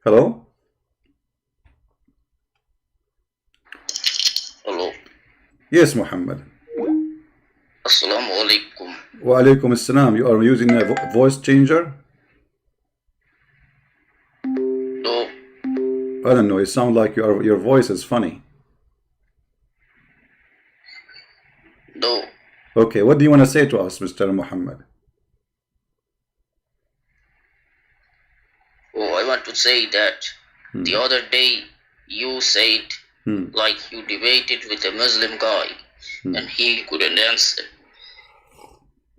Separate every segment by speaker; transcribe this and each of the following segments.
Speaker 1: Hello?
Speaker 2: Hello.
Speaker 1: Yes, Muhammad.
Speaker 2: Assalamu alaikum.
Speaker 1: Wa alaikum assalam. You are using a voice changer?
Speaker 2: No,
Speaker 1: I don't know. It sounds like your voice is funny.
Speaker 2: no.
Speaker 1: Okay, what do you want to say to us, Mr. Muhammad?
Speaker 2: Oh, I want to say that the other day you said like you debated with a Muslim guy and he couldn't answer.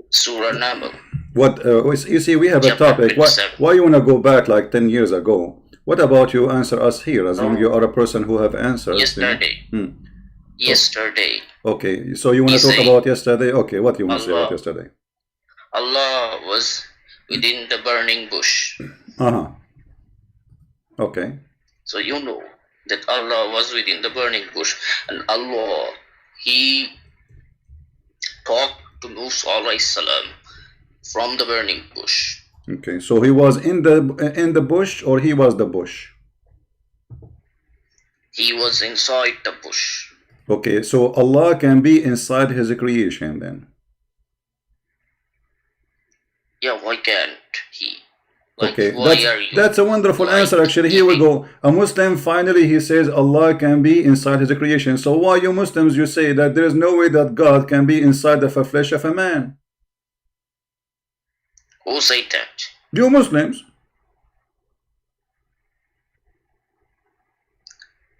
Speaker 2: Surah Naml.
Speaker 1: What? You see, we have a
Speaker 2: Chapter
Speaker 1: topic.
Speaker 2: 27.
Speaker 1: Why you want to go back like 10 years ago? What about you answer us here, as long you are a person who have answers?
Speaker 2: Yesterday. Yesterday.
Speaker 1: Okay, so you want to talk about yesterday? Okay, what you want to say about yesterday?
Speaker 2: Allah was within the burning bush.
Speaker 1: Okay.
Speaker 2: So you know that Allah was within the burning bush, and Allah, He talked to Musa alayhi salam from the burning bush.
Speaker 1: Okay, so he was in the bush, or he was the bush?
Speaker 2: He was inside the bush.
Speaker 1: Okay, so Allah can be inside His creation then?
Speaker 2: Yeah, why can't He? Like,
Speaker 1: okay, that's a wonderful answer. Actually, here we go. A Muslim, finally, he says Allah can be inside His creation. So why you Muslims, you say that there is no way that God can be inside of a flesh of a man?
Speaker 2: Who said that?
Speaker 1: You Muslims.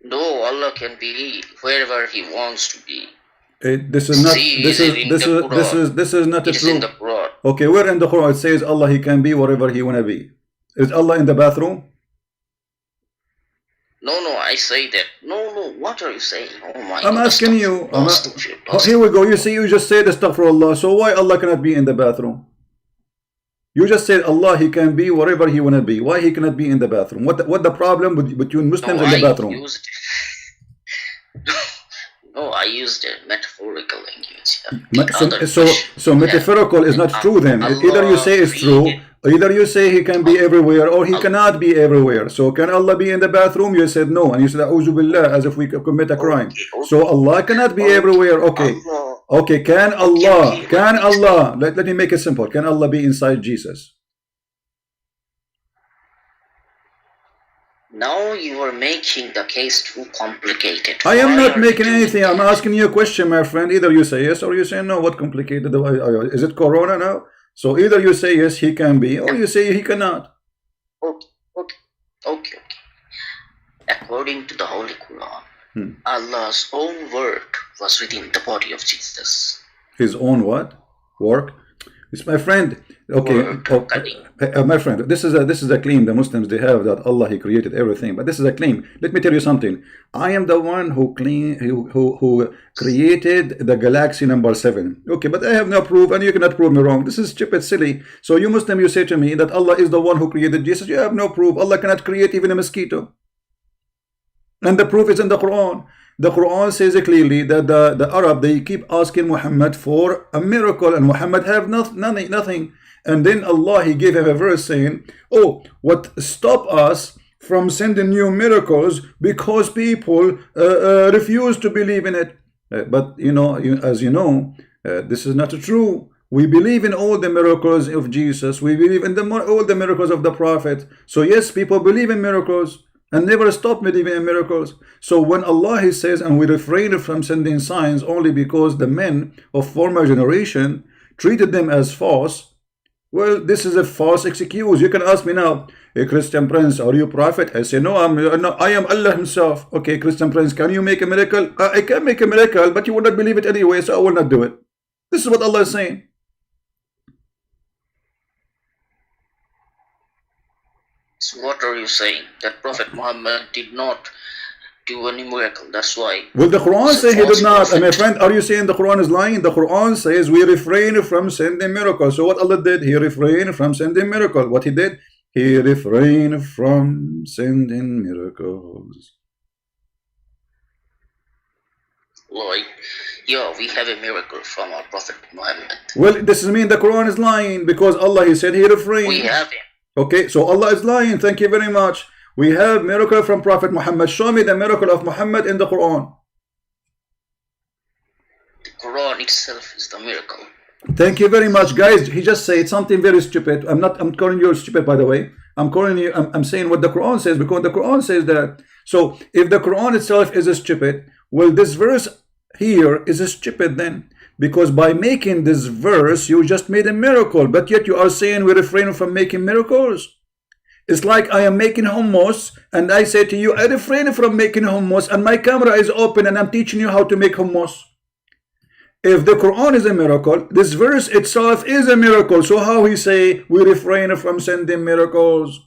Speaker 2: No, Allah can be wherever He wants to be.
Speaker 1: This is not. This is not a true. Okay, where in the Quran it says Allah He can be wherever He wanna be? Is Allah in the bathroom?
Speaker 2: No, I say that. No, what are you saying? Oh my God.
Speaker 1: I'm asking you. Here we go. You see, you just said astaghfirullah. So why Allah cannot be in the bathroom? You just said Allah He can be wherever He wanna be. Why He cannot be in the bathroom? What the problem between Muslims and the bathroom?
Speaker 2: No, I used a metaphorical
Speaker 1: language. So metaphorical is not true then. Either you say it's true, either you say He can be everywhere, or He cannot be everywhere. So can Allah be in the bathroom? You said no, and you said A'udhu Billah, as if we commit a crime. So Allah cannot be everywhere. Okay, can Allah, let me make it simple. Can Allah be inside Jesus?
Speaker 2: Now you are making the case too complicated.
Speaker 1: I am not making anything. I'm asking you a question, my friend. Either you say yes or you say no. What complicated? Is it Corona now? So either you say yes, He can be, or you say He cannot.
Speaker 2: Okay. According to the Holy Quran, Allah's own work was within the body of Jesus.
Speaker 1: His own what? Work? It's my friend. Okay, my friend. This is a claim the Muslims they have, that Allah He created everything. But this is a claim. Let me tell you something. I am the one who created the galaxy number 7. Okay, but I have no proof, and you cannot prove me wrong. This is stupid, silly. So you Muslim, you say to me that Allah is the one who created Jesus. You have no proof. Allah cannot create even a mosquito. And the proof is in the Quran. The Quran says clearly that the Arab, they keep asking Muhammad for a miracle, and Muhammad have nothing. And then Allah He gave him a verse saying, oh, what stop us from sending new miracles because people refuse to believe in it. But as you know, this is not true. We believe in all the miracles of Jesus. We believe in all the miracles of the Prophet. So yes, people believe in miracles and never stop believing in miracles. So when Allah He says, and we refrain from sending signs only because the men of former generation treated them as false, well, this is a false excuse. You can ask me now, hey, Christian Prince, are you prophet? I say, no, I am Allah Himself. Okay, Christian Prince, can you make a miracle? I can make a miracle, but you will not believe it anyway, so I will not do it. This is what Allah is saying.
Speaker 2: So what are you saying? That Prophet Muhammad did not do any miracle. That's why.
Speaker 1: Well, the Quran says he did not. And my friend, are you saying the Quran is lying? The Quran says we refrain from sending miracles. So what Allah did? He refrained from sending miracles. What He did? He refrained from sending miracles.
Speaker 2: Like, yeah, we have a miracle from our Prophet Muhammad.
Speaker 1: Well, this means the Quran is lying, because Allah He said He refrained.
Speaker 2: We have him.
Speaker 1: Okay, so Allah is lying. Thank you very much. We have miracle from Prophet Muhammad. Show me the miracle of Muhammad in the Quran.
Speaker 2: The Quran itself is the miracle.
Speaker 1: Thank you very much, guys. He just said something very stupid. I'm calling you stupid, by the way. I'm saying what the Quran says, because the Quran says that. So if the Quran itself is stupid, well, this verse here is stupid then, because by making this verse you just made a miracle, but yet you are saying we refrain from making miracles. It's like I am making hummus and I say to you, I refrain from making hummus, and my camera is open and I'm teaching you how to make hummus. If the Quran is a miracle, this verse itself is a miracle. So how he say we refrain from sending miracles?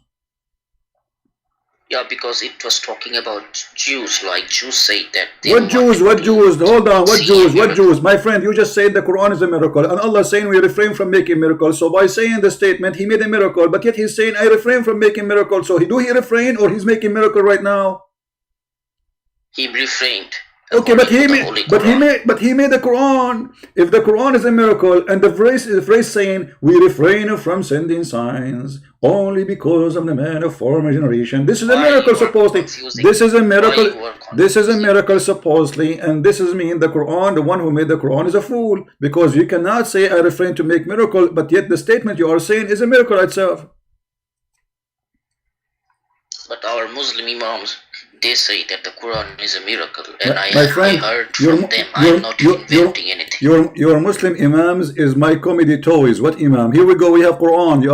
Speaker 2: Yeah, because it was talking about Jews, like Jews say that.
Speaker 1: What Jews? What Jews? Hold on. What Jews? What Jews? My friend, you just said the Quran is a miracle, and Allah is saying we refrain from making miracles. So by saying the statement, he made a miracle, but yet he's saying I refrain from making miracles. So do he refrain, or he's making miracle right now?
Speaker 2: He refrained.
Speaker 1: Okay, but he made the Quran. If the Quran is a miracle, and the phrase saying we refrain from sending signs only because of the man of former generation, this is a miracle supposedly. This is a miracle. This is a miracle supposedly, and this is mean the Quran. The one who made the Quran is a fool, because you cannot say I refrain to make miracle, but yet the statement you are saying is a miracle itself.
Speaker 2: But our Muslim imams, they say that the Quran is a miracle, and I heard from them. I'm not inventing anything.
Speaker 1: Your Muslim imams is my comedy toys. What imam? Here we go. We have Quran.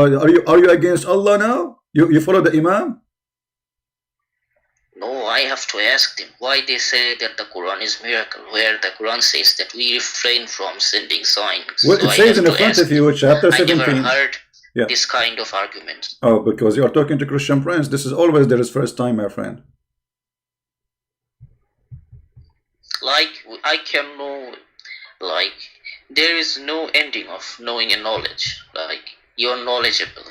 Speaker 1: Are you against Allah now? You follow the imam?
Speaker 2: No, I have to ask them why they say that the Quran is miracle, where the Quran says that we refrain from sending signs.
Speaker 1: Well, it says in the front of you, chapter 17.
Speaker 2: I never heard this kind of argument.
Speaker 1: Oh, because you are talking to Christian friends. This is always there is first time, my friend.
Speaker 2: Like, I can know, like, there is no ending of knowing and knowledge. Like, you're knowledgeable.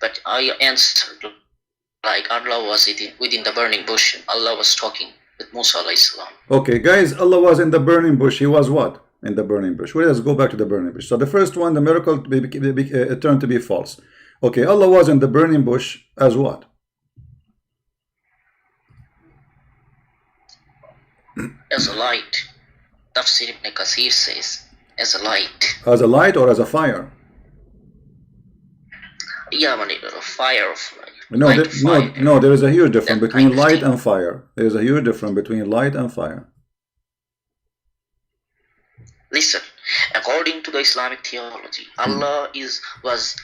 Speaker 2: But I answered, like, Allah was within the burning bush. Allah was talking with Musa alayhi salam.
Speaker 1: Okay, guys, Allah was in the burning bush. He was what? In the burning bush. Well, let's go back to the burning bush. So the first one, the miracle turned to be false. Okay, Allah was in the burning bush as what?
Speaker 2: As a light. Tafsir ibn Kathir says, as a light.
Speaker 1: As a light or as a fire?
Speaker 2: Yeah, man, a fire of light.
Speaker 1: No, there is a huge difference between light and fire. There is a huge difference between light and fire.
Speaker 2: Listen, according to the Islamic theology, Allah was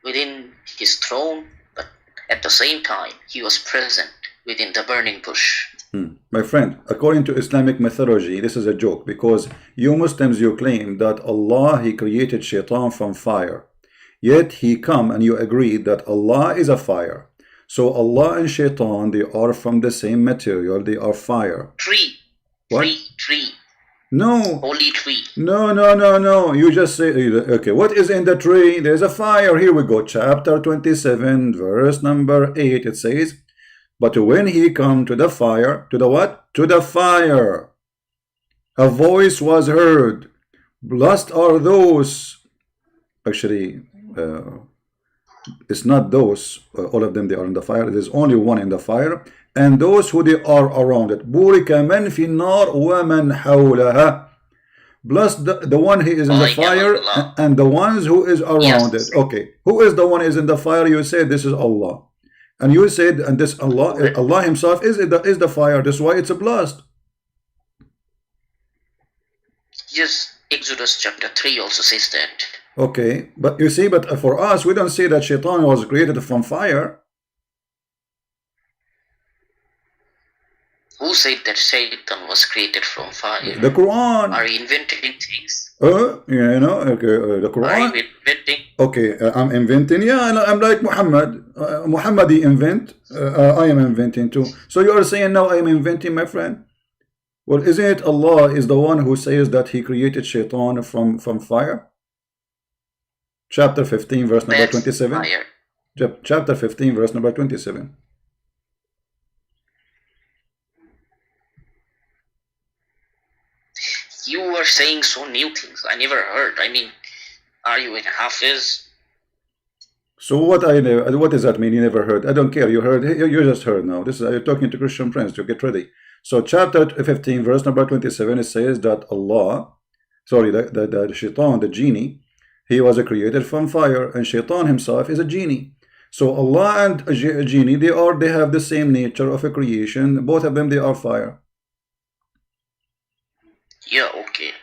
Speaker 2: within his throne, but at the same time, he was present within the burning bush.
Speaker 1: My friend, according to Islamic mythology, this is a joke, because you Muslims, you claim that Allah, he created shaitan from fire. Yet he come and you agree that Allah is a fire. So Allah and shaitan, they are from the same material, they are fire.
Speaker 2: Tree.
Speaker 1: What?
Speaker 2: Tree.
Speaker 1: No.
Speaker 2: Holy tree.
Speaker 1: No. You just say, okay, what is in the tree? There's a fire. Here we go. Chapter 27, verse number 8. It says, but when he come to the fire, to the what? To the fire, a voice was heard. Blessed are those. Actually, it's not those. All of them, they are in the fire. There's only one in the fire. And those who they are around it. Burika man fi nar wa man hawlaha. Blessed the one who is in the fire and the ones who is around it. Okay, who is the one who is in the fire? You say this is Allah. And you said, and this Allah himself is the fire. That's why it's a blast.
Speaker 2: Yes, Exodus chapter 3 also says that.
Speaker 1: Okay, but you see, but for us, we don't say that shaitan was created from fire.
Speaker 2: Who said that Satan was created from fire?
Speaker 1: The Quran.
Speaker 2: Are you inventing things?
Speaker 1: The Quran.
Speaker 2: Are you inventing?
Speaker 1: Okay, I'm inventing. Yeah, I'm like Muhammad. Muhammadi invent. I am inventing too. So you are saying now I am inventing, my friend? Well, isn't it Allah is the one who says that he created shaitan from fire? Chapter 15, verse number 27.
Speaker 2: Fire.
Speaker 1: Chapter 15, verse number 27.
Speaker 2: You are saying so new things. I never heard. I mean, are you in Hafiz?
Speaker 1: So what what does that mean? You never heard? I don't care. You heard? You just heard now. This is you're talking to Christian Prince. To get ready. So chapter 15, verse number 27, it says that Allah, sorry, the shaitan, the genie, he was created from fire, and shaitan himself is a genie. So Allah and a genie, they have the same nature of a creation. Both of them, they are fire.
Speaker 2: Yeah, okay.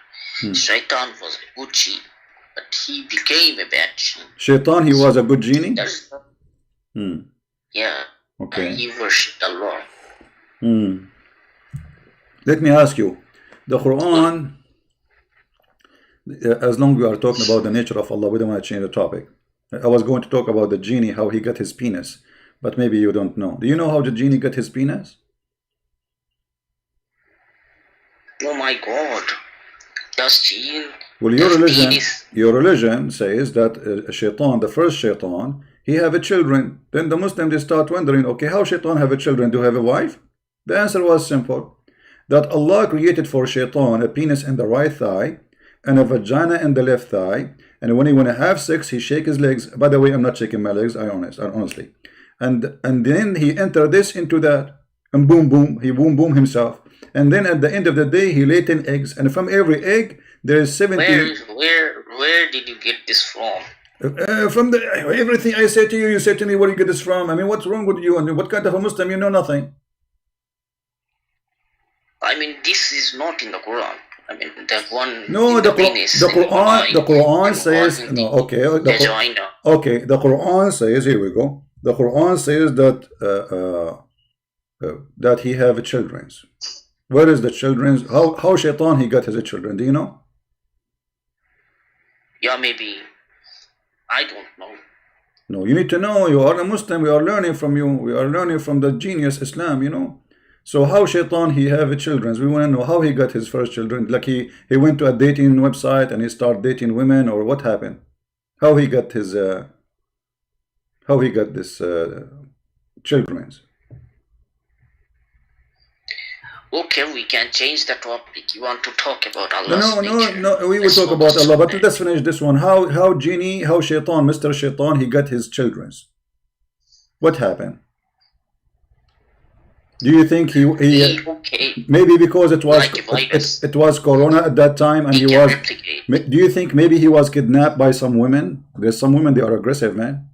Speaker 2: Shaitan was a good genie, but he became a bad genie.
Speaker 1: Shaitan, he was a good genie?
Speaker 2: Yeah.
Speaker 1: Okay.
Speaker 2: And he worshipped Allah.
Speaker 1: Let me ask you, the Quran, as long as we are talking about the nature of Allah, we don't want to change the topic. I was going to talk about the genie, how he got his penis, but maybe you don't know. Do you know how the genie got his penis?
Speaker 2: Oh my God. Does genie...
Speaker 1: Well, your religion says that shaitan, the first shaitan, he have a children. Then the Muslims, they start wondering, okay, how shaitan have a children? Do you have a wife? The answer was simple. That Allah created for shaitan a penis in the right thigh and a vagina in the left thigh, and when he want to have sex, he shake his legs. By the way, I'm not shaking my legs, honestly. And then he enter this into that, and boom boom, he boom boom himself. And then at the end of the day, he lay 10 eggs, and from every egg there is 70.
Speaker 2: Where did you get this from?
Speaker 1: From everything I say to you, you say to me, where you get this from? I mean, what's wrong with you? I mean, what kind of a Muslim? You know nothing.
Speaker 2: I mean, this is not in the Quran. I mean, that one.
Speaker 1: No, the Quran says no. Okay, the Quran says, here we go. The Quran says that that he have children. Where is the children? How shaitan he got his children? Do you know?
Speaker 2: Yeah, maybe. I don't know.
Speaker 1: No, you need to know. You are a Muslim. We are learning from you. We are learning from the genius Islam. You know. So how shaitan he have children? We want to know how he got his first children. Like he went to a dating website and he started dating women, or what happened? How he got his children?
Speaker 2: Okay, we can change the topic. You want to talk about Allah's nature?
Speaker 1: No. We will talk about Allah, but let's finish this one. How shaitan, Mr. Shaitan, he got his children? What happened? Do you think he
Speaker 2: okay.
Speaker 1: Maybe because it was
Speaker 2: like
Speaker 1: it was Corona at that time, and he was replicate. Do you think maybe he was kidnapped by some women? There's some women, they are aggressive, man,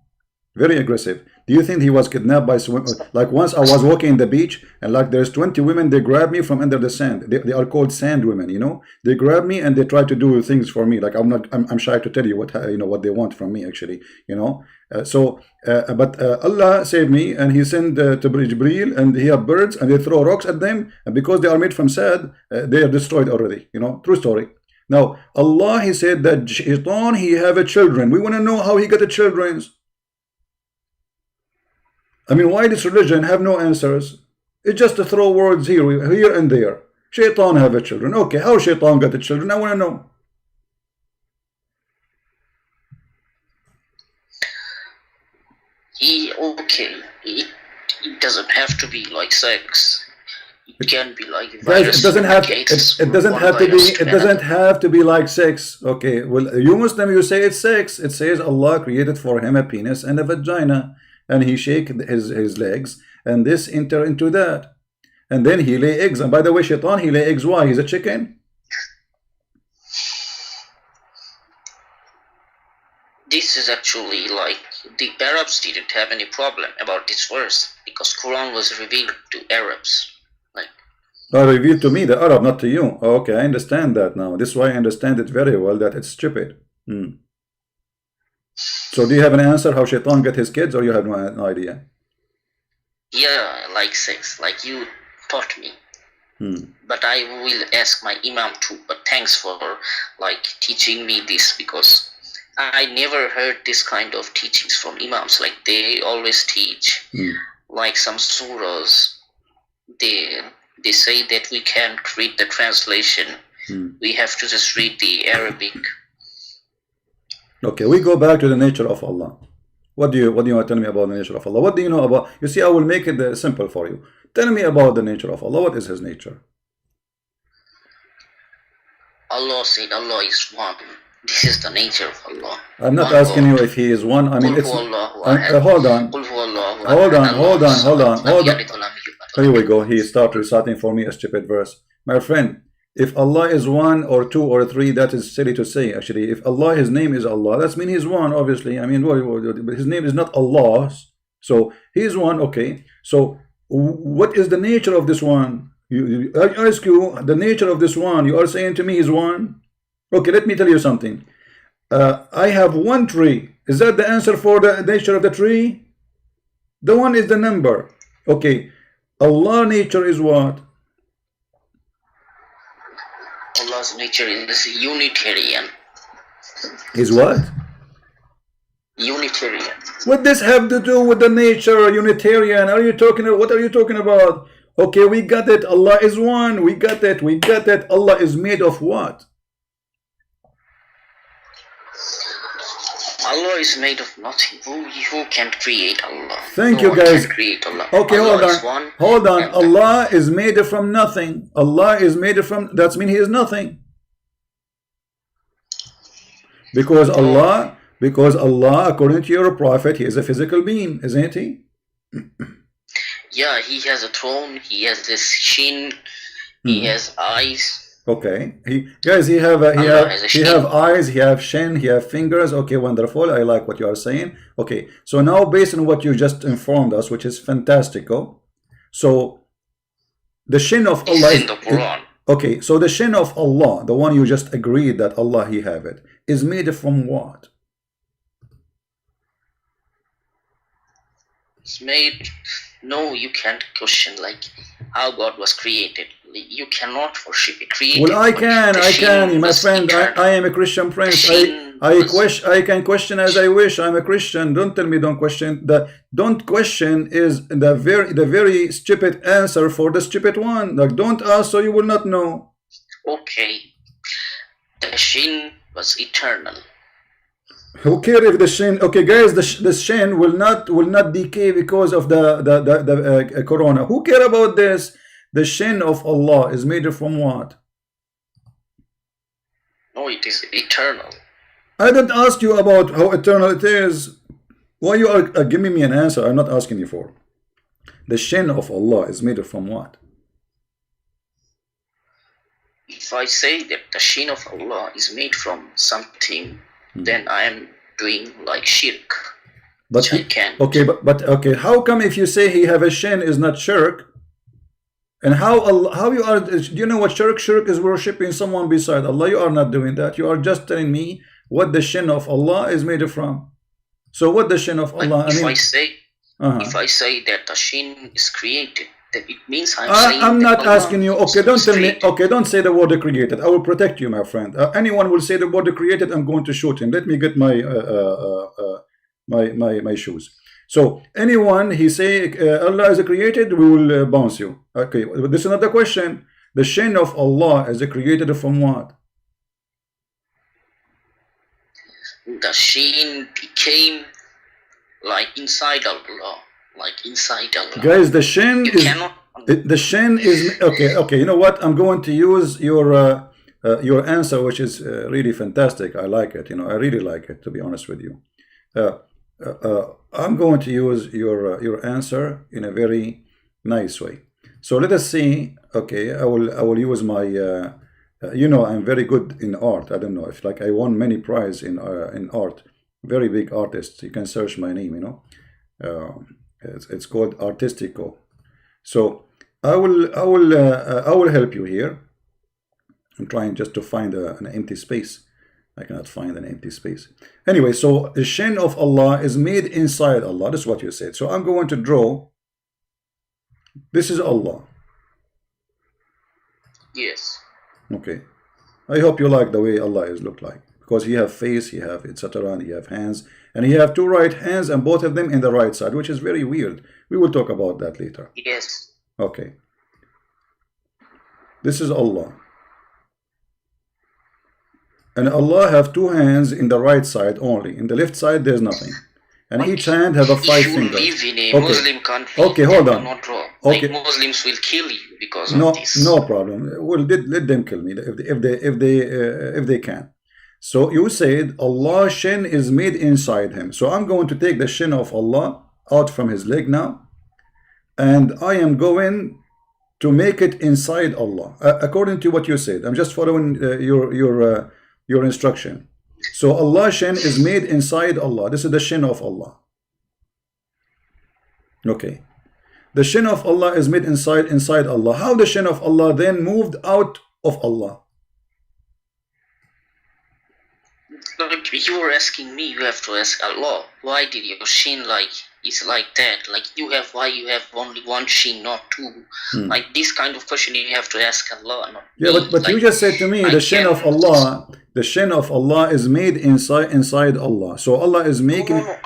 Speaker 1: very aggressive. Do you think he was kidnapped by some women? Like once I was walking in the beach, and like there's 20 women, they grabbed me from under the sand. They are called sand women, you know. They grab me and they try to do things for me. Like I'm shy to tell you what what they want from me, actually, you know. But Allah saved me, and he sent to Jibreel, and he have birds, and they throw rocks at them, and because they are made from sand, they are destroyed already, you know. True story. Now Allah, he said that shaitan, he have a children. We want to know how he got the children. I mean, why this religion have no answers? It's just to throw words here and there. Shaitan have a children. Okay, how shaitan got the children? I want to know.
Speaker 2: It doesn't have to be like sex. It can be like
Speaker 1: virus. It doesn't have to be like sex. Okay, well, you Muslim, you say it's sex. It says Allah created for him a penis and a vagina, and he shake his legs, and this enter into that, and then he lay eggs. And by the way, shaitan, he lay eggs. Why? He's a chicken.
Speaker 2: This is actually like the Arabs didn't have any problem about this verse because Quran was revealed to Arabs.
Speaker 1: Revealed to me, the Arab, not to you. Okay, I understand that now. This is why I understand it very well, that it's stupid. So do you have an answer how shaitan get his kids, or you have no idea?
Speaker 2: Yeah, like sex, like you taught me. But I will ask my imam too. But thanks for like teaching me this, because I never heard this kind of teachings from imams. Like they always teach like some surahs. They say that we can't read the translation. We have to just read the Arabic.
Speaker 1: Okay, we go back to the nature of Allah. What do you want to tell me about the nature of Allah? What do you know about? You see, I will make it simple for you. Tell me about the nature of Allah. What is His nature?
Speaker 2: Allah said Allah is one. This is the nature of Allah.
Speaker 1: I'm not asking you if he is one. I mean, it's hold on. Here we go. He started reciting for me a stupid verse. My friend, if Allah is one or two or three, that is silly to say. Actually, if Allah, his name is Allah, that's mean he's one. Obviously, I mean, his name is not Allah's, so he is one. Okay, so what is the nature of this one? I ask you the nature of this one. You are saying to me he's one. Okay, let me tell you something. I have one tree. Is that the answer for the nature of the tree? The one is the number. Okay, Allah nature is what?
Speaker 2: Allah's nature is Unitarian.
Speaker 1: Is what?
Speaker 2: Unitarian.
Speaker 1: What does have to do with the nature? Unitarian? Are you talking? What are you talking about? Okay, we got it. Allah is one. We got it. We got it. Allah is made of what?
Speaker 2: Allah is made of nothing. Who can create Allah?
Speaker 1: Thank you, guys. Okay, hold on. Hold on. Allah is made from nothing. Allah is made from. That means He is nothing. Because Allah, according to your prophet, He is a physical being, isn't He?
Speaker 2: Yeah, He has a throne. He has this chin. He has eyes.
Speaker 1: Okay, he have eyes, he have shin, he have fingers. Okay, wonderful. I like what you are saying. Okay, so now based on what you just informed us, which is fantastical. So the shin of Allah is in the Quran. Okay, so the shin of Allah, the one you just agreed that Allah He have it, is made from what?
Speaker 2: It's made. No, you can't question like how God was created. You cannot worship a creator.
Speaker 1: Well, I can, my friend. I am a Christian prince. I can question as I wish. I'm a Christian. Don't tell me don't question. The don't question is the very stupid answer for the stupid one. Like don't ask, so you will not know.
Speaker 2: Okay, the shin was eternal.
Speaker 1: Who cares if the shin? Okay, guys, the shin will not decay because of the corona. Who care about this? The shin of Allah is made from what?
Speaker 2: No, it is eternal.
Speaker 1: I didn't ask you about how eternal it is. Why you are giving me an answer I'm not asking you for? The shin of Allah is made from what?
Speaker 2: If I say that the shin of Allah is made from something, then I am doing like shirk.
Speaker 1: But I can't. Okay, but okay, how come if you say He have a shin is not shirk? And how you are? Do you know what shirk? Shirk is worshipping someone beside Allah. You are not doing that. You are just telling me what the shin of Allah is made from. So what the shin of Allah?
Speaker 2: If I say that the shin is created, then it means I'm
Speaker 1: not asking you. Okay, don't tell me. Okay, don't say the word created. I will protect you, my friend. Anyone will say the word created, I'm going to shoot him. Let me get my my shoes. So anyone he say Allah is created, we will bounce you. Okay, this is another question. The shin of Allah is created from what?
Speaker 2: The shin became like inside Allah,
Speaker 1: Guys, the shin is okay. Okay, you know what? I'm going to use your answer, which is really fantastic. I like it. You know, I really like it. To be honest with you. I'm going to use your answer in a very nice way. So let us see. Okay, I will use my. You know, I'm very good in art. I don't know if like I won many prizes in art. Very big artist. You can search my name. You know, it's called Artistico. So I will help you here. I'm trying just to find an empty space. I cannot find an empty space. Anyway, so the shin of Allah is made inside Allah. This is what you said. So I'm going to draw. This is Allah.
Speaker 2: Yes.
Speaker 1: Okay. I hope you like the way Allah is look like. Because He have face, He have etc. and He have hands. And He have two right hands and both of them in the right side, which is very weird. We will talk about that later.
Speaker 2: Yes.
Speaker 1: Okay. This is Allah. And Allah have two hands in the right side only. In the left side, there's nothing. And each hand have a 5 fingers.
Speaker 2: Live in a Muslim country.
Speaker 1: Okay, hold on.
Speaker 2: Okay. Like Muslims will kill you because of this.
Speaker 1: No problem. Well, let them kill me if they can. So you said Allah's shin is made inside him. So I'm going to take the shin of Allah out from his leg now, and I am going to make it inside Allah, according to what you said. I'm just following your instruction. So Allah's shin is made inside Allah. This is the shin of Allah. Okay. The shin of Allah is made inside Allah. How the shin of Allah then moved out of Allah?
Speaker 2: Like you were asking me, you have to ask Allah. Why did your shin is like that? Like why you have only one shin, not two? Like this kind of question you have to ask Allah. Not
Speaker 1: yeah,
Speaker 2: me.
Speaker 1: but you just said to me the shin of Allah. The shin of Allah is made inside Allah. So Allah is making.
Speaker 2: No,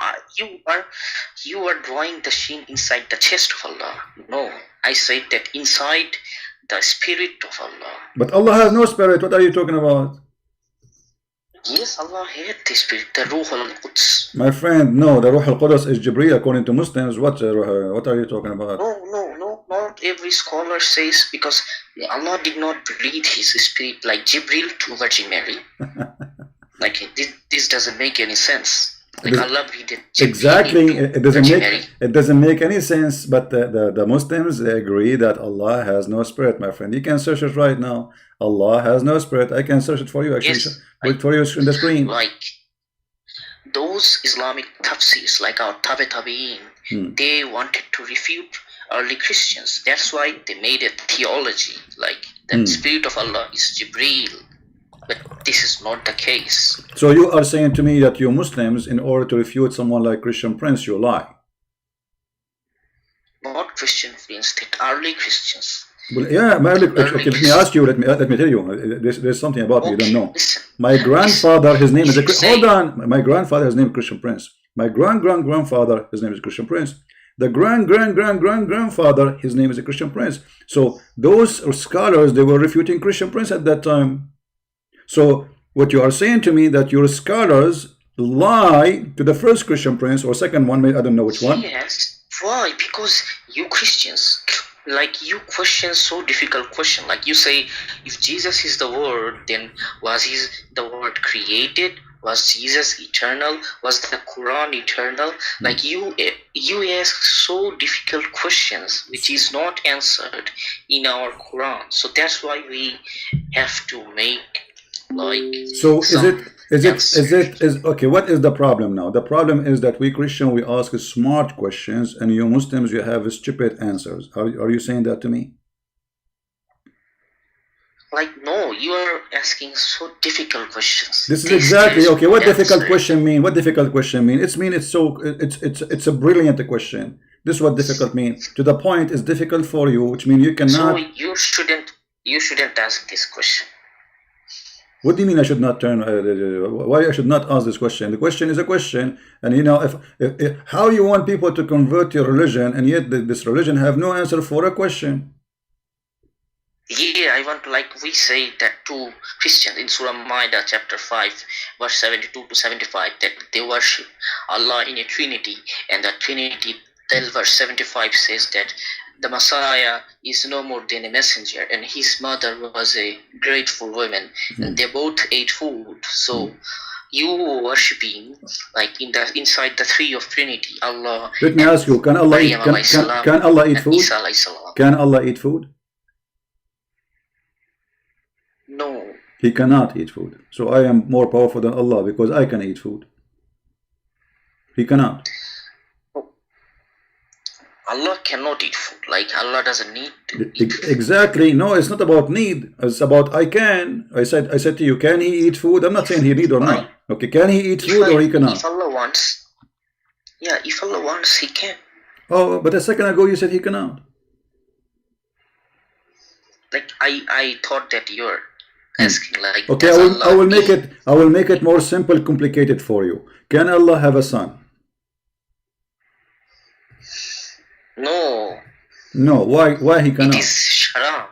Speaker 2: you are drawing the shin inside the chest of Allah. No, I said that inside the spirit of Allah.
Speaker 1: But Allah has no spirit. What are you talking about?
Speaker 2: Yes, Allah had the spirit, the Ruh al-Quds.
Speaker 1: My friend, no, the Ruh al-Qudus is Jibreel according to Muslims. What are you talking about?
Speaker 2: No, not every scholar says, because Allah did not breathe his spirit like Jibreel to Virgin Mary. Like this doesn't make any sense. Like Allah breathed
Speaker 1: exactly, it doesn't make any sense. But the Muslims, they agree that Allah has no spirit, my friend. You can search it right now. Allah has no spirit. I can search it for you actually.
Speaker 2: Yes,
Speaker 1: wait for you on the screen.
Speaker 2: Like those Islamic tafsirs, like our Tabi'in, they wanted to refute early Christians. That's why they made a theology like the spirit of Allah is Jibreel. But this is not the case.
Speaker 1: So you are saying to me that you Muslims, in order to refute someone like Christian Prince, you lie?
Speaker 2: Not Christian Prince, the early Christians.
Speaker 1: Well, yeah, okay, let me ask you. Let me tell you. There's something about me you don't know.
Speaker 2: Listen,
Speaker 1: my grandfather, his name is hold on. My grandfather, his name is Christian Prince. My grandfather, his name is Christian Prince. The grandfather, his name is a Christian Prince. So those scholars, they were refuting Christian Prince at that time. So what you are saying to me that your scholars lie to the first Christian Prince or second one, I don't know which one.
Speaker 2: Yes. Why? Because you Christians, like you question so difficult question. Like you say, if Jesus is the Word, then was the Word created? Was Jesus eternal? Was the Quran eternal? Like you ask so difficult questions which is not answered in our Quran. So that's why we have to make
Speaker 1: so okay, what is the problem now? The problem is that we Christian, we ask smart questions, and you Muslims, you have stupid answers. Are you saying that to me?
Speaker 2: Like, no, you are asking so difficult questions.
Speaker 1: This is exactly okay. What difficult question mean? What difficult question mean? It's a brilliant question. This is what difficult means. To the point, is difficult for you, which means you cannot.
Speaker 2: So you shouldn't ask this question.
Speaker 1: What do you mean I should not turn? Why I should not ask this question? The question is a question, and you know, if how you want people to convert your religion, and yet this religion have no answer for a question.
Speaker 2: Yeah, I want to, like we say that to Christians in Surah Maida chapter 5 verse 72 to 75 that they worship Allah in a Trinity, and the Trinity 12 verse 75 says that the Messiah is no more than a messenger, and his mother was a grateful woman, and they both ate food. So you worshipping like inside the three of Trinity, Allah.
Speaker 1: Let me ask you: Can Allah eat? Can Allah eat food? Can Allah eat food?
Speaker 2: No.
Speaker 1: He cannot eat food. So I am more powerful than Allah because I can eat food. He cannot.
Speaker 2: Allah cannot eat food. Like Allah doesn't need to eat food.
Speaker 1: Exactly. No, it's not about need. It's about I can. I said to you, can he eat food? I'm not saying he need or not. Okay, can he eat food or he cannot?
Speaker 2: If Allah wants. Yeah, if Allah wants, he can.
Speaker 1: Oh, but a second ago you said he cannot.
Speaker 2: Like I thought that you're asking like.
Speaker 1: Okay, I will make it more simple, complicated for you. Can Allah have a son?
Speaker 2: No.
Speaker 1: No, why he cannot?
Speaker 2: It is haram.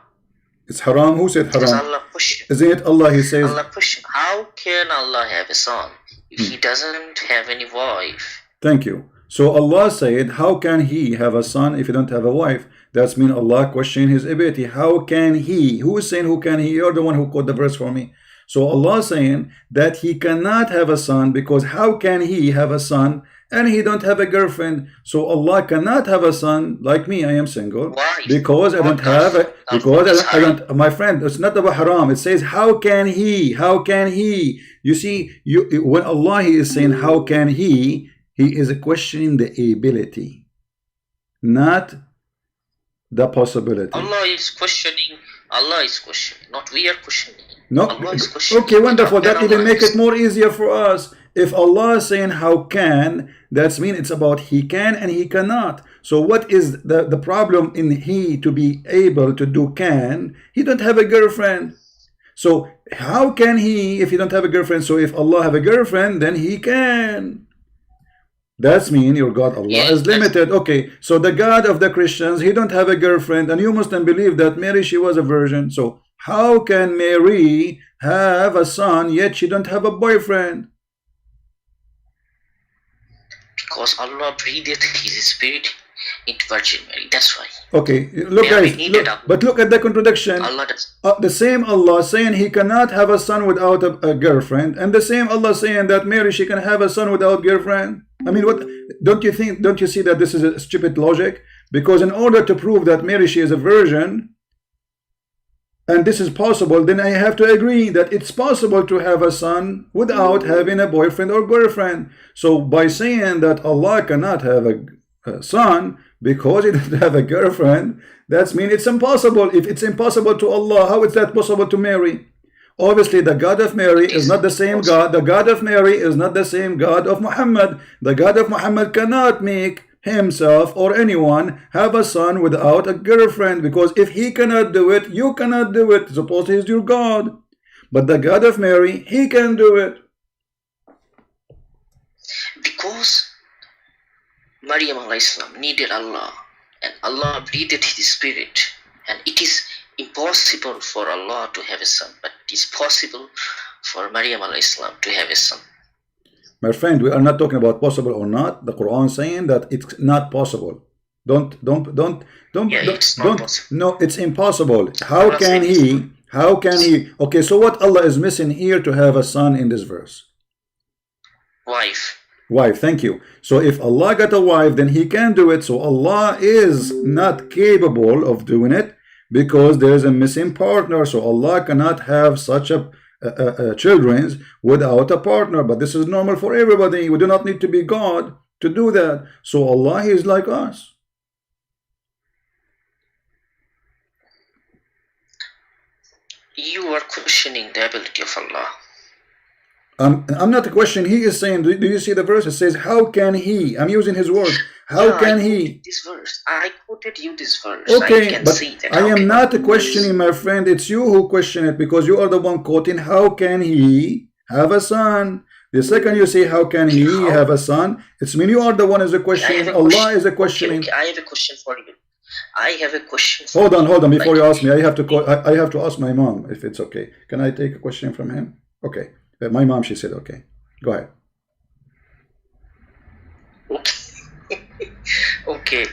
Speaker 1: It's haram. Who said haram?
Speaker 2: Allah push him.
Speaker 1: Isn't it Allah? He says.
Speaker 2: Allah push him. How can Allah have a son if he doesn't have any wife?
Speaker 1: Thank you. So Allah said, how can he have a son if he don't have a wife? That's mean Allah questioning his ability. How can he? Who is saying who can he? You're the one who quote the verse for me. So Allah saying that he cannot have a son, because how can he have a son and he don't have a girlfriend? So Allah cannot have a son like me. I am single.
Speaker 2: Why?
Speaker 1: Because I don't have a, because I don't, my friend, it's not about haram. It says how can he? How can he? You see, when Allah is saying how can he is questioning the ability, not the possibility.
Speaker 2: Allah is questioning, not we are questioning.
Speaker 1: No,
Speaker 2: Allah is questioning.
Speaker 1: okay, wonderful. That even make it more easier for us. If Allah is saying how can, that's mean it's about he can and he cannot. So what is the problem in he to be able to do can? He don't have a girlfriend. So how can he if he don't have a girlfriend? So if Allah have a girlfriend, then he can. That's mean your God Allah is limited. Okay, so the God of the Christians, he don't have a girlfriend, and you Muslim believe that Mary, she was a virgin. So how can Mary have a son yet she don't have a boyfriend?
Speaker 2: Because Allah breathed his spirit into Virgin Mary. That's why.
Speaker 1: Okay, look guys, but look at the contradiction.
Speaker 2: Allah does.
Speaker 1: The same Allah saying he cannot have a son without a girlfriend, and the same Allah saying that Mary, she can have a son without girlfriend. I mean, what don't you think? Don't you see that this is a stupid logic? Because in order to prove that Mary, she is a virgin, and this is possible, then I have to agree that it's possible to have a son without having a boyfriend or girlfriend. So by saying that Allah cannot have a son because he doesn't have a girlfriend, that's mean it's impossible. If it's impossible to Allah, how is that possible to Mary? Obviously, the God of Mary is not the same God. The God of Mary is not the same God of Muhammad. The God of Muhammad cannot make himself or anyone have a son without a girlfriend, because if he cannot do it, you cannot do it. Suppose he is your God. But the God of Mary, he can do it.
Speaker 2: Because Maryam alayhi salam needed Allah, and Allah breathed his spirit, and it is impossible for Allah to have a son, but it is possible for Maryam alayhi salam to have a son.
Speaker 1: My friend, we are not talking about possible or not. The Quran saying that it's not possible. Don't.
Speaker 2: It's not possible.
Speaker 1: No, it's impossible. How can he? How can he? Okay, so what Allah is missing here to have a son in this verse?
Speaker 2: Wife.
Speaker 1: Wife, thank you. So if Allah got a wife, then he can do it. So Allah is not capable of doing it because there is a missing partner. So Allah cannot have such a children without a partner. But this is normal for everybody. We do not need to be God to do that. So Allah is like us.
Speaker 2: You are questioning the ability of Allah.
Speaker 1: I'm not questioning. He is saying, do you see the verse? It says, how can he? I'm using his word. How can he?
Speaker 2: This verse. I quoted you this verse.
Speaker 1: Okay, but I am not questioning, my friend. It's you who question it, because you are the one quoting, how can he have a son? The second you say, how can he have a son? It's mean you are the one is a questioning. Allah is a questioning.
Speaker 2: Okay, I have a question for you. I have a question.
Speaker 1: Hold on. Before you ask me, I have to ask my mom if it's okay. Can I take a question from him? Okay. My mom, she said, okay. Go ahead.
Speaker 2: Okay.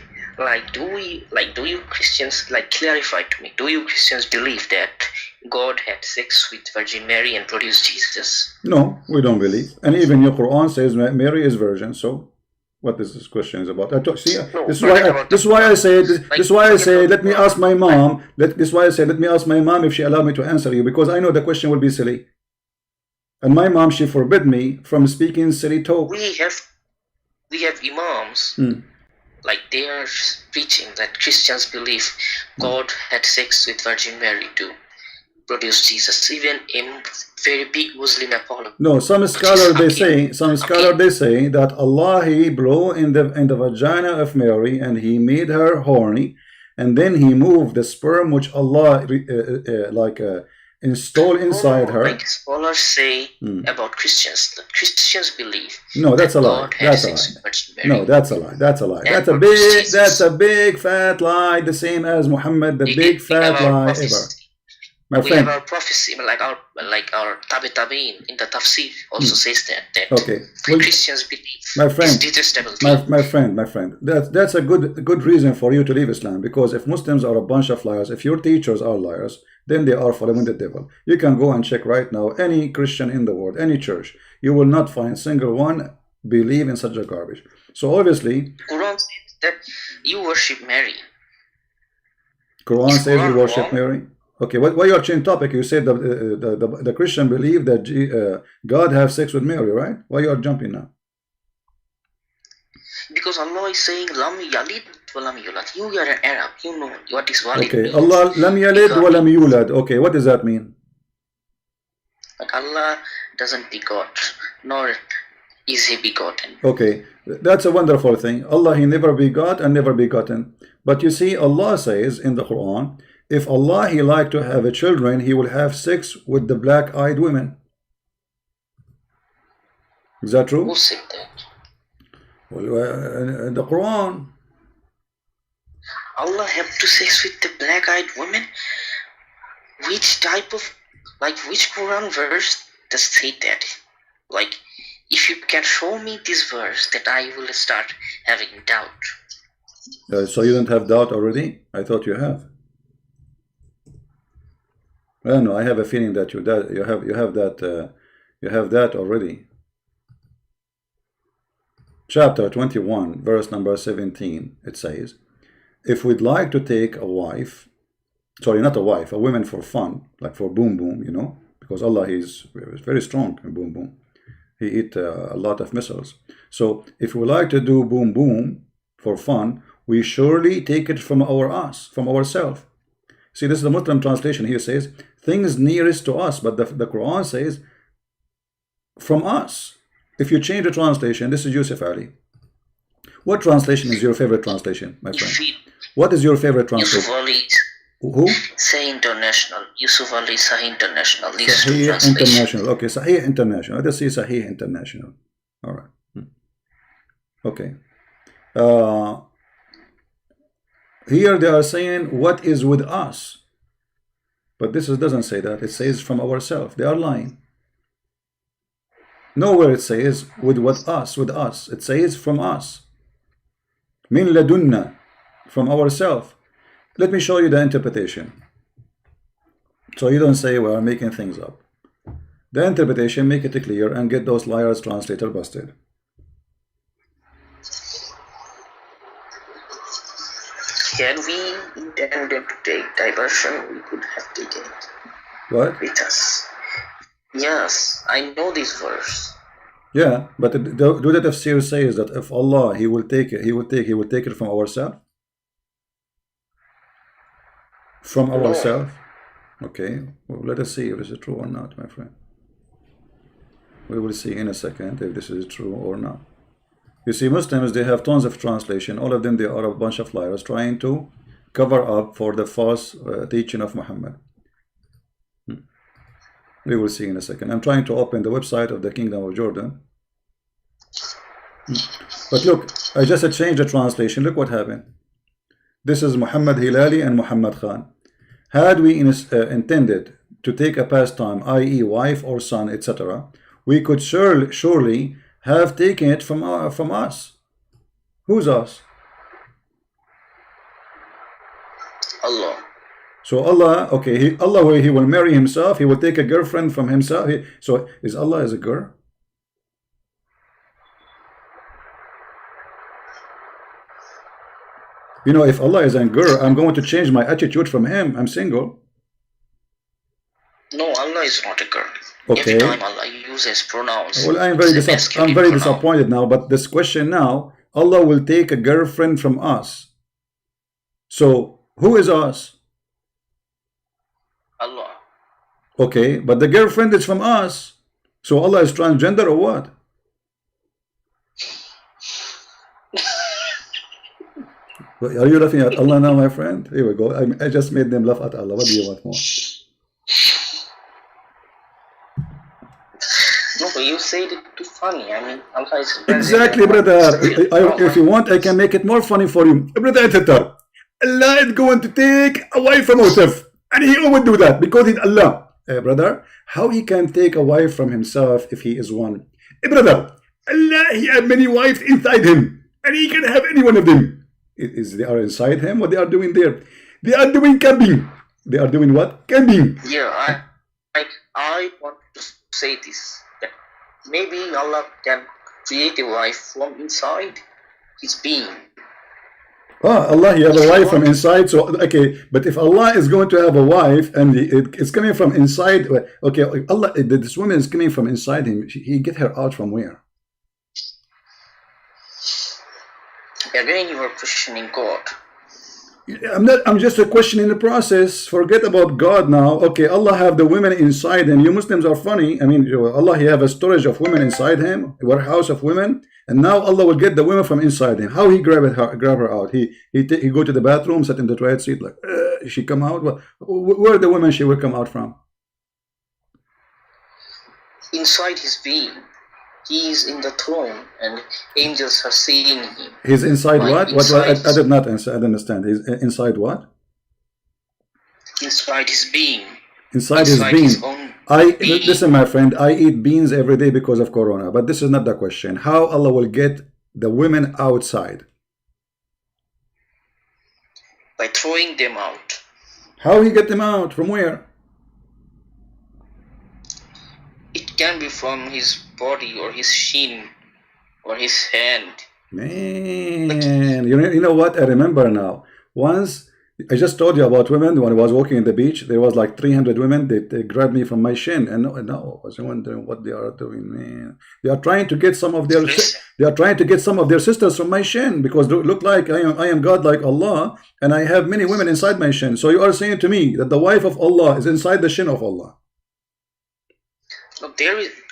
Speaker 2: Do you Christians, clarify to me, do you Christians believe that God had sex with Virgin Mary and produced Jesus?
Speaker 1: No, we don't believe. And even your Quran says Mary is virgin, so what is this question is about? This is why I say let me ask my mom. Let me ask my mom if she allowed me to answer you, because I know the question will be silly. And my mom, she forbid me from speaking silly talk.
Speaker 2: We have imams, they are preaching that Christians believe God had sex with Virgin Mary to produce Jesus. Even in very big Muslim apologist.
Speaker 1: No, some scholars they say that Allah, he blew in the vagina of Mary and he made her horny, and then he moved the sperm which Allah install inside her.
Speaker 2: Like scholars say about Christians, that Christians believe.
Speaker 1: No, that's a lie. That's a lie. No, that's a lie. That's a lie. That's a big fat lie. The same as Muhammad, the big fat lie ever. My friend,
Speaker 2: we have our prophecy, like our Tabi'in in the Tafsir also says that
Speaker 1: okay. Well,
Speaker 2: Christians believe
Speaker 1: my friend,
Speaker 2: is detestable thing.
Speaker 1: My friend, that's a good reason for you to leave Islam, because if Muslims are a bunch of liars, if your teachers are liars, then they are following the devil. You can go and check right now any Christian in the world, any church. You will not find single one believe in such a garbage. So obviously,
Speaker 2: Quran says that you worship Mary.
Speaker 1: Quran says you worship Mary. Okay, why you are changing topic? You said the Christian believe that God have sex with Mary, right? Why you are jumping now?
Speaker 2: Because Allah is saying Lam Yalid wa Lam Yulad. You are an Arab, you know what is valid.
Speaker 1: Okay, Allah Lam Yalid wa Lam Yulad. Okay, what does that mean?
Speaker 2: But Allah doesn't begot, nor is he begotten.
Speaker 1: Okay, that's a wonderful thing. Allah, he never begot and never begotten. But you see, Allah says in the Quran, if Allah he like to have a children, he will have sex with the black-eyed women. Is that true?
Speaker 2: Who said that?
Speaker 1: Well, in the Quran.
Speaker 2: Allah have to sex with the black-eyed women? Which type of, like, which Quran verse does say that? Like, if you can show me this verse, that I will start having doubt.
Speaker 1: So you don't have doubt already? I thought you have. Well, no, I have a feeling that you have that already. Chapter 21, verse number 17. It says, if we'd like to take a wife, sorry, not a wife, a woman for fun, like for boom boom, you know, because Allah is very strong in boom boom. He eat a lot of missiles. So if we like to do boom boom for fun, we surely take it from ourselves. See, this is the Muslim translation. Here says things nearest to us, but the Quran says from us. If you change the translation, this is Yusuf Ali. What translation is your favorite translation, my friend? What is your favorite translation?
Speaker 2: Yusuf Ali.
Speaker 1: Who?
Speaker 2: Sahih International. Yusuf Ali Sahih International.
Speaker 1: Sahih International. Okay, Sahih International. Let's see Sahih International. All right. Okay. Here they are saying what is with us, but this doesn't say that. It says from ourselves. They are lying. Nowhere it says with us. It says from us. Min ladunna, from ourselves. Let me show you the interpretation, so you don't say we are making things up. The interpretation, make it clear and get those liars translator busted.
Speaker 2: Had we intended to take diversion, we could have taken it.
Speaker 1: What?
Speaker 2: With us. Yes, I know this verse.
Speaker 1: Yeah, but do the tafsir says that if Allah he will take it from ourselves? From ourselves? Okay, well, let us see if this is true or not, my friend. We will see in a second if this is true or not. You see, Muslims, they have tons of translation. All of them, they are a bunch of liars trying to cover up for the false teaching of Muhammad. We will see in a second. I'm trying to open the website of the Kingdom of Jordan. But look, I just changed the translation. Look what happened. This is Muhammad Hilali and Muhammad Khan. Had we intended to take a pastime, i.e. wife or son, etc., we could surely have taken it from us. Who's us?
Speaker 2: Allah.
Speaker 1: So Allah, okay, Allah, he will marry himself. He will take a girlfriend from himself. So is Allah as a girl? You know, if Allah is a girl, I'm going to change my attitude from him. I'm single.
Speaker 2: No, Allah is not a girl.
Speaker 1: Okay.
Speaker 2: Every time Allah uses pronouns.
Speaker 1: Well, I'm very disappointed now. But this question now, Allah will take a girlfriend from us. So who is us?
Speaker 2: Allah.
Speaker 1: Okay, but the girlfriend is from us. So Allah is transgender or what? Are you laughing at Allah now, my friend? Here we go. I just made them laugh at Allah. What do you want more?
Speaker 2: No, but you said it too funny. I mean, Allah is
Speaker 1: exactly, brother. If you want, I can make it more funny for you. Brother Editor, Allah is going to take a wife from Yusuf. And he would do that because he's Allah. Brother, how he can take a wife from himself if he is one? Brother, Allah, he has many wives inside him. And he can have any one of them. They are inside him? What they are doing there? They are doing camping. They are doing what? Coming.
Speaker 2: Yeah, I want to say this, that maybe Allah can create a wife from inside his being.
Speaker 1: Ah, Allah, he have a wife from inside. So okay, but if Allah is going to have a wife and it's coming from inside, okay, Allah, this woman is coming from inside him. He get her out from where?
Speaker 2: Again, you are questioning God.
Speaker 1: I'm just questioning the process. Forget about God now. Okay, Allah have the women inside him. You Muslims are funny. I mean, Allah, he have a storage of women inside him, a warehouse of women, and now Allah will get the women from inside him. How he grab her out? He go to the bathroom, sit in the toilet seat, like she come out. Where the women she will come out from?
Speaker 2: Inside his being. He is in the throne, and angels are seeing him.
Speaker 1: He's inside what? I did not understand. He's inside what?
Speaker 2: Inside his being.
Speaker 1: Inside his being. Listen, my friend. I eat beans every day because of Corona, but this is not the question. How Allah will get the women outside?
Speaker 2: By throwing them out.
Speaker 1: How he get them out? From where?
Speaker 2: It can be from his body or his shin or his hand.
Speaker 1: Man, you know what? I remember now. Once, I just told you about women. When I was walking in the beach, there was like 300 women. They grabbed me from my shin, and no, I was wondering what they are doing. Man, they are trying to get some of their sisters from my shin, because they look like I am God like Allah, and I have many women inside my shin. So you are saying to me that the wife of Allah is inside the shin of Allah?
Speaker 2: No,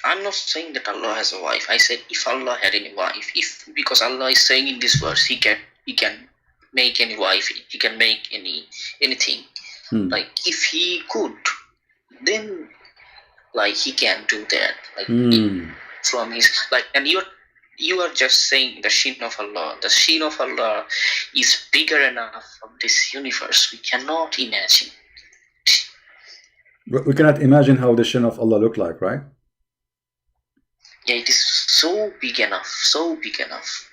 Speaker 2: I'm not saying that Allah has a wife. I said if Allah had any wife, because Allah is saying in this verse, He can make any wife, He can make anything. Like if He could, then like He can do that. Like from His and you are just saying the shin of Allah. The shin of Allah is bigger enough from this universe. We cannot imagine.
Speaker 1: But we cannot imagine how the shin of Allah look like, right?
Speaker 2: Yeah, it is so big enough, so big enough.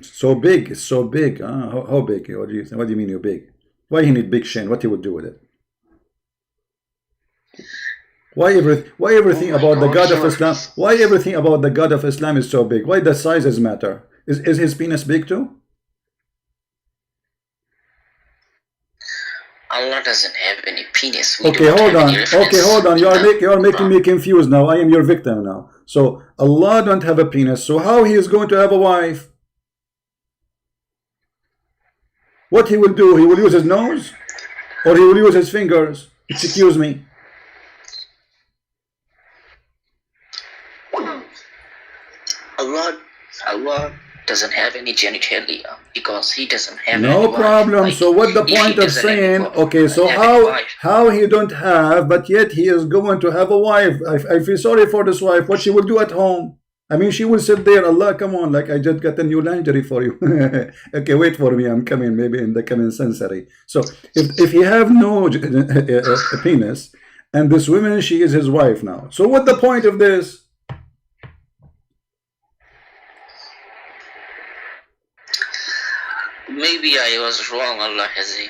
Speaker 1: So big, it's so big. How big? What do you think? What do you mean you're big? Why he need big shin? What he would do with it? Why everything about the God of Islam? Why everything about the God of Islam is so big? Why the sizes matter? Is his penis big too?
Speaker 2: Allah doesn't have any penis.
Speaker 1: Okay, hold on. You are making me confused now. I am your victim now. So Allah don't have a penis. So how he is going to have a wife? What he will do? He will use his nose, or he will use his fingers? Excuse me.
Speaker 2: Allah doesn't have any genitalia because He doesn't have
Speaker 1: no problem. Like, so what the point of saying, okay, so how he don't have, but yet he is going to have a wife? I feel sorry for this wife. What she will do at home? I mean, she will sit there. Allah, come on, like I just got a new lingerie for you. Okay, wait for me. I'm coming, maybe in the coming century. So if he have no penis, and this woman, she is his wife now. So what the point of this?
Speaker 2: Maybe I was wrong. Allah has it,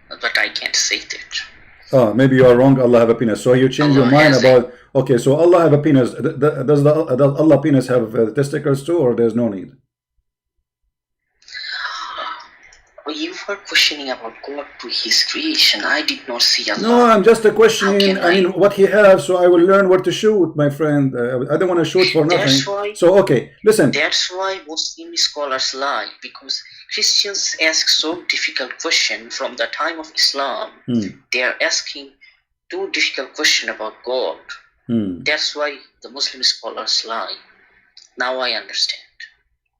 Speaker 2: but I can't say that.
Speaker 1: Oh, maybe you are wrong. Allah have a penis. So you change your mind about. Okay, so Allah have a penis. Does Allah penis have testicles too, or there's no need?
Speaker 2: You were questioning about God to His creation. I did not see Allah.
Speaker 1: No, I'm just questioning. I mean, what He has, so I will learn where to shoot, my friend. I don't want to shoot for nothing. So okay, listen.
Speaker 2: That's why Muslim scholars lie, because Christians ask so difficult question from the time of Islam. They are asking too difficult question about God. That's why the Muslim scholars lie. Now I understand.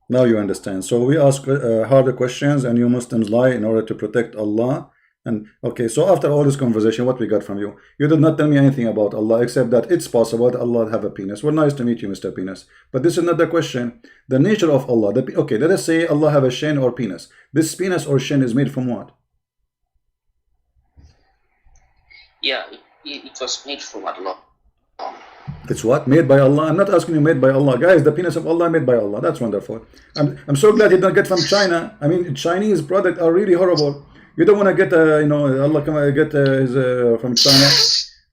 Speaker 1: Now you understand. So we ask harder questions, and you Muslims lie in order to protect Allah. And okay, so after all this conversation, what we got from you? You did not tell me anything about Allah except that it's possible that Allah have a penis. Well, nice to meet you, Mr. Penis. But this is not the question. The nature of Allah. Okay, let us say Allah have a shin or penis. This penis or shin is made from what?
Speaker 2: Yeah, it was made from Allah.
Speaker 1: It's what? Made by Allah? I'm not asking you made by Allah. Guys, the penis of Allah made by Allah. That's wonderful. I'm so glad he didn't get from China. I mean, Chinese products are really horrible. You don't want to get you know, Allah come get his from China.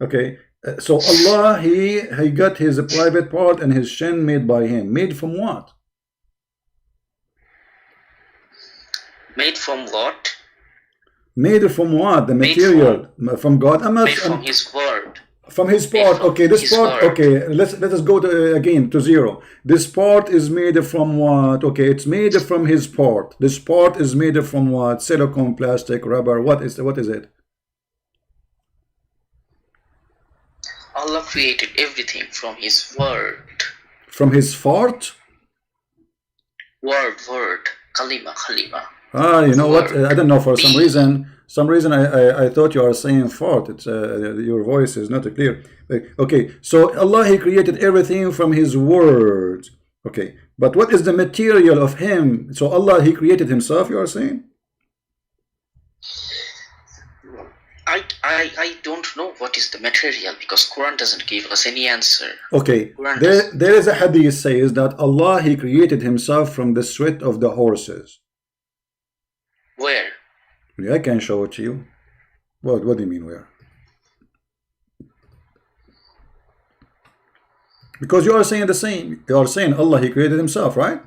Speaker 1: Okay, so Allah he got his private part and his shin made by him. Made from what?
Speaker 2: Made from what?
Speaker 1: Made from what? The material from God. I'm not.
Speaker 2: Made from His word.
Speaker 1: From his part. Okay, this part. Okay, let us go to, again to zero. This part is made from what? Okay, it's made from his part. This part is made from what? Silicone, plastic, rubber. What is it?
Speaker 2: Allah created everything from His word.
Speaker 1: From his fart?
Speaker 2: Word. Kalima.
Speaker 1: Ah, you know what? I don't know. For some reason, I thought you are saying fart. It's your voice is not clear. Okay, so Allah he created everything from His words. Okay, but what is the material of Him? So Allah he created Himself. You are saying?
Speaker 2: I don't know what is the material, because Quran doesn't give us any answer.
Speaker 1: Okay, there is a hadith says that Allah he created Himself from the sweat of the horses.
Speaker 2: Where?
Speaker 1: Yeah, I can show it to you. What do you mean where? Because you are saying the same. You are saying Allah he created Himself, right?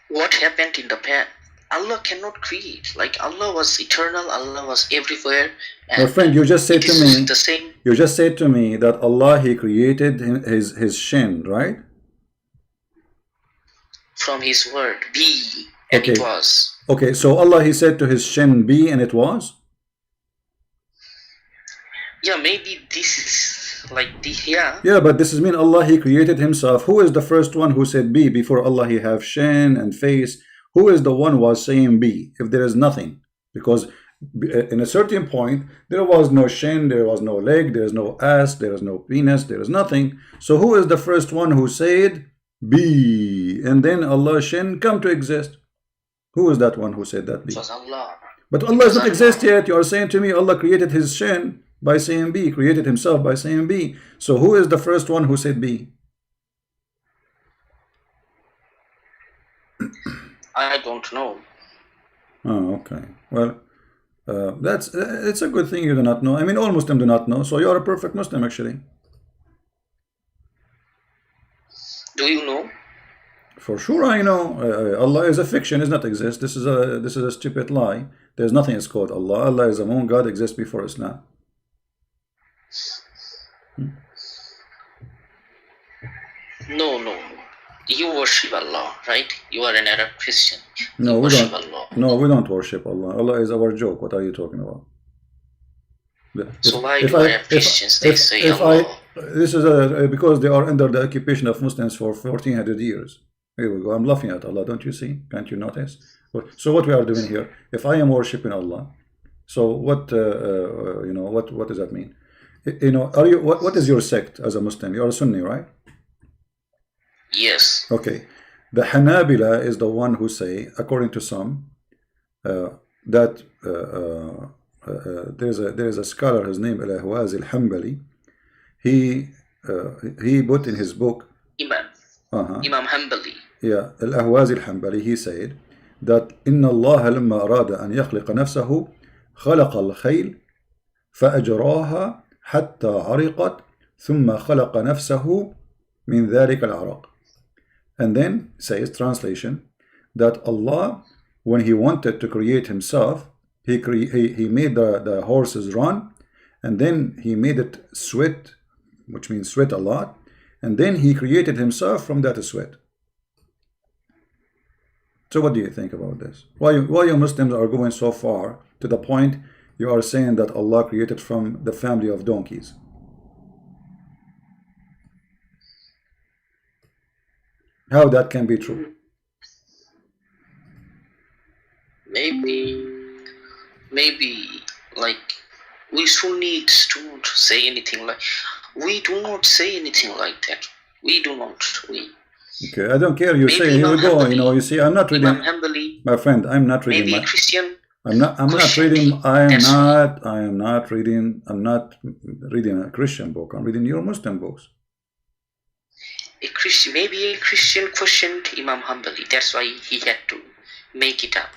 Speaker 2: What happened in the past? Allah cannot create. Like, Allah was eternal, Allah was everywhere.
Speaker 1: My friend, you just said to me
Speaker 2: the same.
Speaker 1: You just said to me that Allah he created his shin, right?
Speaker 2: From His word, be, and
Speaker 1: okay.
Speaker 2: It was.
Speaker 1: Okay, so Allah he said to his shin, be, and it was?
Speaker 2: Yeah, maybe this is like the, yeah.
Speaker 1: Yeah, but this is mean Allah he created Himself. Who is the first one who said be before Allah he have shin and face? Who is the one who was saying be if there is nothing? Because in a certain point there was no shin, there was no leg, there is no ass, there is no penis, there is nothing. So who is the first one who said be, and then Allah shin come to exist? Who is that one who said that be?
Speaker 2: It was Allah.
Speaker 1: But Allah does not exist yet. You are saying to me Allah created his shin by saying be, created Himself by saying be. So who is the first one who said be?
Speaker 2: I don't know.
Speaker 1: Oh, okay. Well, it's a good thing you do not know. I mean, all Muslims do not know. So you are a perfect Muslim, actually.
Speaker 2: Do you know?
Speaker 1: For sure, I know. Allah is a fiction; does not exist. This is a stupid lie. There's nothing is called Allah. Allah is a moon God. Exists before Islam.
Speaker 2: No. You worship Allah, right? You are an Arab Christian.
Speaker 1: No,
Speaker 2: we don't. Allah.
Speaker 1: No, we don't worship Allah. Allah is our joke. What are you talking about?
Speaker 2: So why do Arab Christians they say Allah?
Speaker 1: This is because they are under the occupation of Muslims for 1400 years. Here we go. I'm laughing at Allah. Don't you see? Can't you notice? So what we are doing here? If I am worshiping Allah, so what? You know what does that mean? You know, are you? What is your sect as a Muslim? You are a Sunni, right?
Speaker 2: Yes.
Speaker 1: Okay. The Hanabila is the one who say, according to some, that there is a scholar, his name Al-Ahwaz Al-Hanbali. He put in his book
Speaker 2: Imam Hanbali.
Speaker 1: Yeah, Al-Ahwaz Al-Hanbali, he said that إن الله لما أراد أن يخلق نفسه خلق الخيل فأجراها حتى عرقت ثم خلق نفسه من ذلك العرق. And then says, translation, that Allah, when He wanted to create Himself, He made the horses run, and then He made it sweat, which means sweat a lot, and then He created Himself from that sweat. So what do you think about this? Why you Muslims are going so far to the point you are saying that Allah created from the family of donkeys? How that can be true?
Speaker 2: Maybe like we Sunnis don't say anything like, we do not say anything like that. We do not.
Speaker 1: Okay, I don't care. You say, here we go. You know, you see, I'm not reading. My friend, I'm not reading.
Speaker 2: Maybe Christian.
Speaker 1: I'm not reading. I'm not reading a Christian book. I'm reading your Muslim books.
Speaker 2: Maybe a Christian questioned Imam Hanbali. That's why he had to make it up.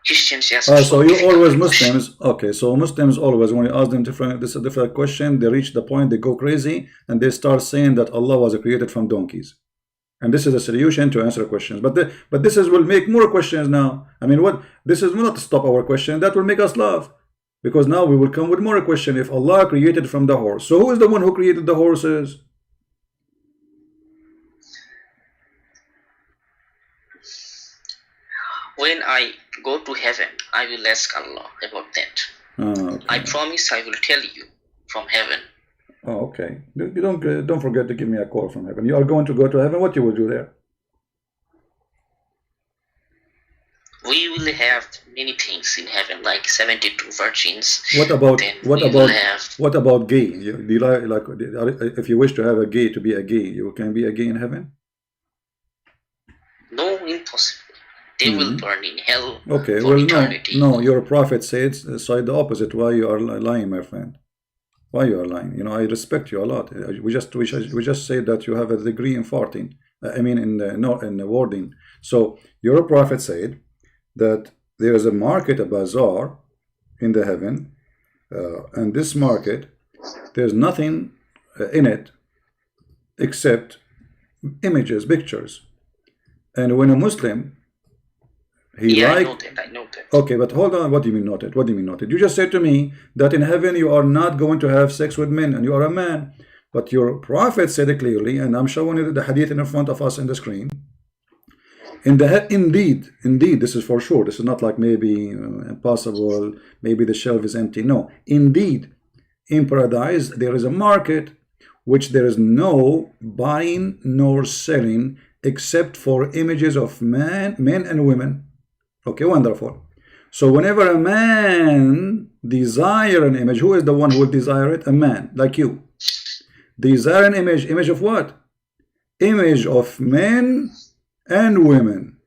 Speaker 2: Christians just
Speaker 1: so you always Muslims, okay, so Muslims always, when you ask them this is a different question, they reach the point, they go crazy, and they start saying that Allah was created from donkeys. And this is a solution to answer questions. But this will make more questions now. I mean, what? This is not to stop our question. That will make us laugh. Because now we will come with more question. If Allah created from the horse, so who is the one who created the horses?
Speaker 2: When I go to heaven, I will ask Allah about that.
Speaker 1: Okay.
Speaker 2: I promise I will tell you from heaven.
Speaker 1: Oh, okay. You don't forget to give me a call from heaven. You are going to go to heaven. What you will do there?
Speaker 2: We will have many things in heaven, like 72 virgins.
Speaker 1: What about gay? Do you like if you wish to have a gay to be a gay, you can be a gay in heaven?
Speaker 2: No, impossible. They will burn in hell.
Speaker 1: Okay,
Speaker 2: for
Speaker 1: well,
Speaker 2: eternity.
Speaker 1: no. Your prophet said the opposite. Why you are lying, my friend? Why you are lying? You know, I respect you a lot. We just say that you have a degree in farting. I mean, in the wording. So your prophet said that there is a market, a bazaar, in the heaven, and this market, there's nothing in it except images, pictures. And when a Muslim, I know that. Okay, but hold on. What do you mean noted? What do you mean noted? You just said to me that in heaven you are not going to have sex with men, and you are a man. But your prophet said it clearly, and I'm showing you the hadith in front of us in the screen. Indeed, this is for sure. This is not like maybe impossible, maybe the shelf is empty. No, indeed, in paradise there is a market which there is no buying nor selling except for images of men and women. Okay, wonderful. So whenever a man desire an image, who is the one who will desire it? A man, like you. Desire an image of what? Image of men and women.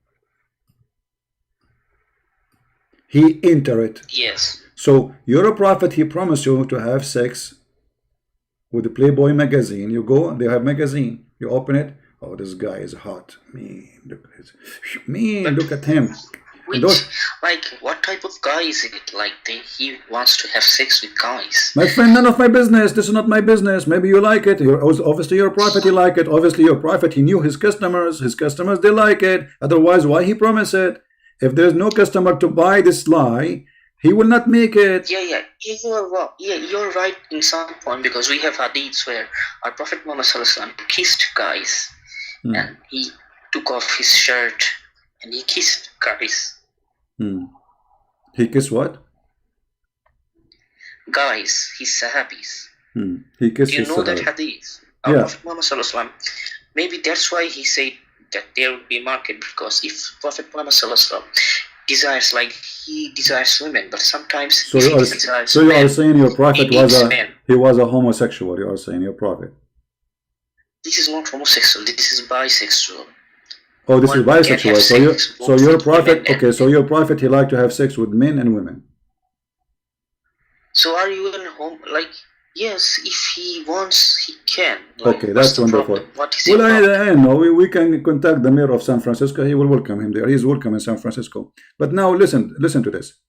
Speaker 1: He enter it.
Speaker 2: Yes.
Speaker 1: So you're a prophet, he promised you to have sex with the Playboy magazine. You go, they have magazine. You open it. Oh, this guy is hot. Look at him.
Speaker 2: What type of guy is it? Like he wants to have sex with guys.
Speaker 1: My friend, none of my business. This is not my business. Maybe you like it. Obviously you're a prophet, you like it. Obviously you're a prophet, he knew his customers. His customers, they like it. Otherwise, why he promise it? If there's no customer to buy this lie, he will not make it.
Speaker 2: Yeah, you're right in some point, because we have hadiths where our Prophet Muhammad kissed guys, and he took off his shirt and he kissed guys.
Speaker 1: He kissed what?
Speaker 2: Guys, his sahabis.
Speaker 1: He kissed.
Speaker 2: Do you know that hadith? Our Prophet Muhammad, maybe that's why he said that there would be a market, because if Prophet Muhammad desires, like he desires women, but sometimes
Speaker 1: so you are saying your prophet was a homosexual. You are saying your prophet.
Speaker 2: This is not homosexual. This is bisexual.
Speaker 1: Oh, this is bisexual. So your prophet. Okay, so your prophet, he liked to have sex with men and women.
Speaker 2: So are you in home? Like, yes, if he wants, he can. Like,
Speaker 1: okay, that's wonderful. Well, I know we can contact the mayor of San Francisco. He will welcome him there. He's welcome in San Francisco. But now listen to this.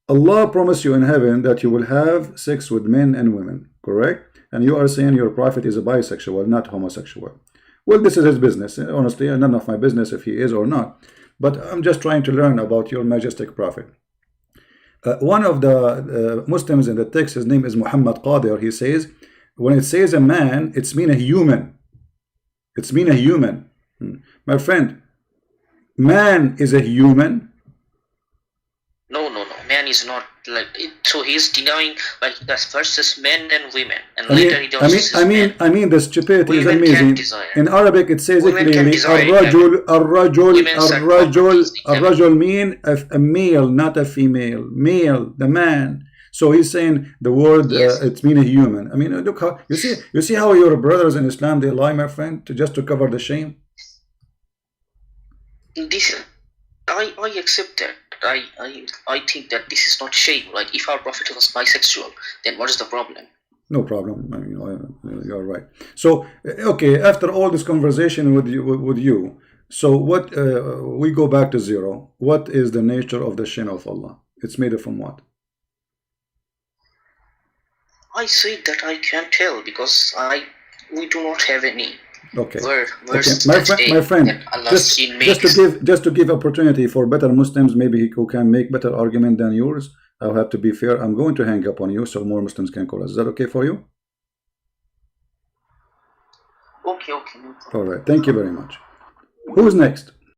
Speaker 1: Allah promised you in heaven that you will have sex with men and women, correct? And you are saying your prophet is a bisexual, not homosexual. Well, this is his business. Honestly, none of my business if he is or not. But I'm just trying to learn about your majestic prophet. One of the Muslims in the text, his name is Muhammad Qadir. He says, when it says a man, it's mean a human. It's mean a human. My friend, man is a human.
Speaker 2: No. Man is not like it. So he's denying like that's versus men and women. And later he does.
Speaker 1: I mean, the stupidity is amazing. In Arabic, it says it clearly. Ar-rajul mean a male, not a female. Male, the man. So he's saying the word it's mean a human. I mean, look how you see how your brothers in Islam they lie, my friend, just to cover the shame.
Speaker 2: I accept that. I think that this is not shame. Like if our prophet was bisexual, then what is the problem?
Speaker 1: No problem. I mean, you're right. So okay, after all this conversation with you, So what, we go back to zero. What is the nature of the shin of Allah? It's made from what?
Speaker 2: I said that I can't tell because we do not have any.
Speaker 1: Okay.
Speaker 2: Verse
Speaker 1: My friend,
Speaker 2: just
Speaker 1: to give opportunity for better Muslims, maybe who can make better argument than yours. I'll have to be fair. I'm going to hang up on you so more Muslims can call us. Is that okay for you?
Speaker 2: Okay.
Speaker 1: All right. Thank you very much. Who's next?